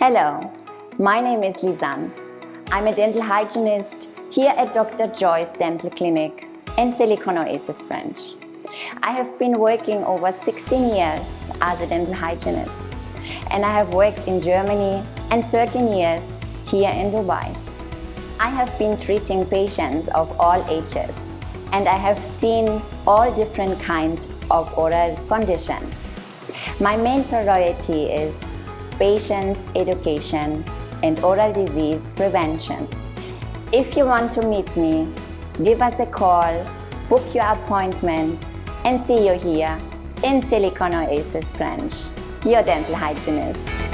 Hello, my name is Lysann. I'm a dental hygienist here at Dr. Joy's Dental Clinic in Silicon Oasis branch. I have been working over 16 years as a dental hygienist, and I have worked in Germany and 13 years here in Dubai. I have been treating patients of all ages, and I have seen all different kinds of oral conditions. My main priority is patients' education and oral disease prevention. If you want to meet me, give us a call, book your appointment, and see you here in Silicon Oasis branch, your dental hygienist.